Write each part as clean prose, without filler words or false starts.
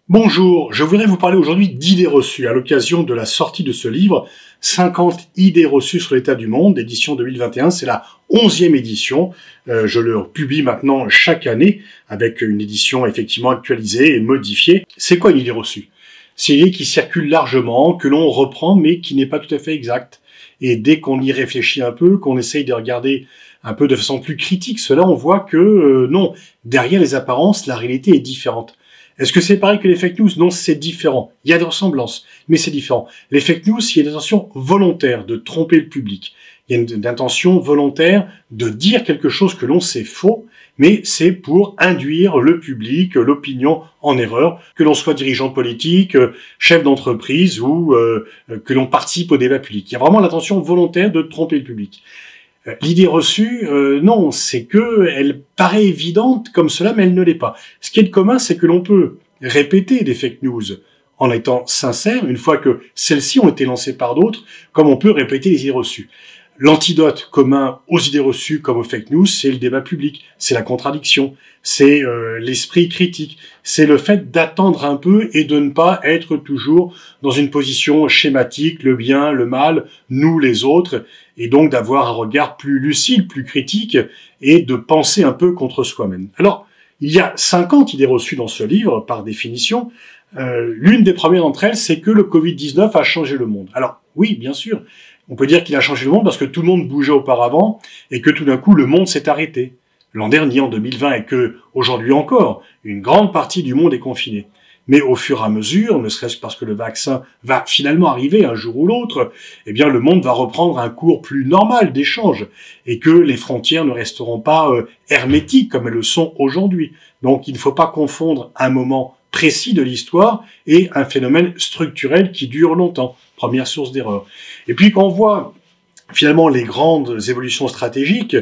Bonjour, je voudrais vous parler aujourd'hui d'idées reçues à l'occasion de la sortie de ce livre, 50 idées reçues sur l'état du monde, édition 2021, c'est la 11e édition. Je le publie maintenant chaque année avec une édition effectivement actualisée et modifiée. C'est quoi une idée reçue? C'est une idée qui circule largement, que l'on reprend mais qui n'est pas tout à fait exacte. Et dès qu'on y réfléchit un peu, qu'on essaye de regarder un peu de façon plus critique cela, on voit que non, derrière les apparences, la réalité est différente. Est-ce que c'est pareil que les fake news? Non, c'est différent. Il y a des ressemblances, mais c'est différent. Les fake news, il y a une intention volontaire de tromper le public. Il y a une intention volontaire de dire quelque chose que l'on sait faux, mais c'est pour induire le public, l'opinion en erreur, que l'on soit dirigeant politique, chef d'entreprise ou que l'on participe au débat public. Il y a vraiment l'intention volontaire de tromper le public. L'idée reçue, non, c'est que elle paraît évidente comme cela, mais elle ne l'est pas. Ce qui est de commun, c'est que l'on peut répéter des fake news en étant sincère, une fois que celles-ci ont été lancées par d'autres, comme on peut répéter les idées reçues. L'antidote commun aux idées reçues comme aux fake news, c'est le débat public, c'est la contradiction, c'est l'esprit critique, c'est le fait d'attendre un peu et de ne pas être toujours dans une position schématique, le bien, le mal, nous les autres, et donc d'avoir un regard plus lucide, plus critique, et de penser un peu contre soi-même. Alors, il y a 50 idées reçues dans ce livre, par définition. L'une des premières d'entre elles, c'est que le Covid-19 a changé le monde. Alors, oui, bien sûr, on peut dire qu'il a changé le monde parce que tout le monde bougeait auparavant et que tout d'un coup, le monde s'est arrêté. L'an dernier, en 2020, et que, aujourd'hui encore, une grande partie du monde est confinée. Mais au fur et à mesure, ne serait-ce parce que le vaccin va finalement arriver un jour ou l'autre, eh bien, le monde va reprendre un cours plus normal d'échange et que les frontières ne resteront pas hermétiques comme elles le sont aujourd'hui. Donc, il ne faut pas confondre un moment précis de l'histoire et un phénomène structurel qui dure longtemps. Première source d'erreur. Et puis, quand on voit finalement les grandes évolutions stratégiques,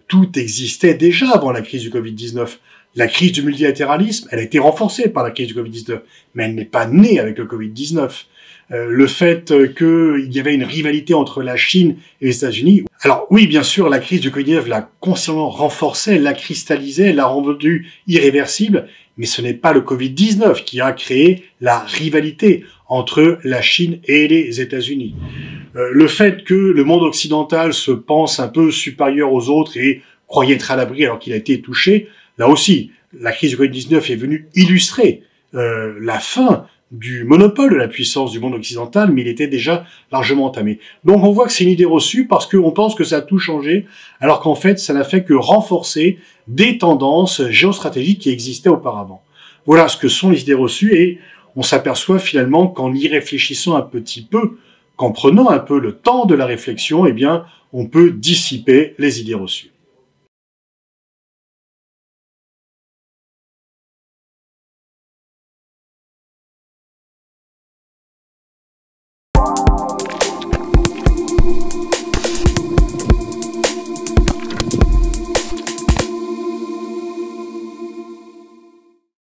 tout existait déjà avant la crise du Covid-19. La crise du multilatéralisme, elle a été renforcée par la crise du Covid-19, mais elle n'est pas née avec le Covid-19. Le fait qu'il y avait une rivalité entre la Chine et les États-Unis. Alors oui, bien sûr, la crise du Covid-19 l'a constamment renforcée, elle l'a cristallisée, elle l'a rendue irréversible, mais ce n'est pas le Covid-19 qui a créé la rivalité entre la Chine et les États-Unis. Le fait que le monde occidental se pense un peu supérieur aux autres et croyait être à l'abri alors qu'il a été touché, là aussi, la crise du Covid-19 est venue illustrer la fin du monopole de la puissance du monde occidental, mais il était déjà largement entamé. Donc on voit que c'est une idée reçue parce qu'on pense que ça a tout changé, alors qu'en fait, ça n'a fait que renforcer des tendances géostratégiques qui existaient auparavant. Voilà ce que sont les idées reçues, et on s'aperçoit finalement qu'en y réfléchissant un petit peu, qu'en prenant un peu le temps de la réflexion, eh bien, on peut dissiper les idées reçues.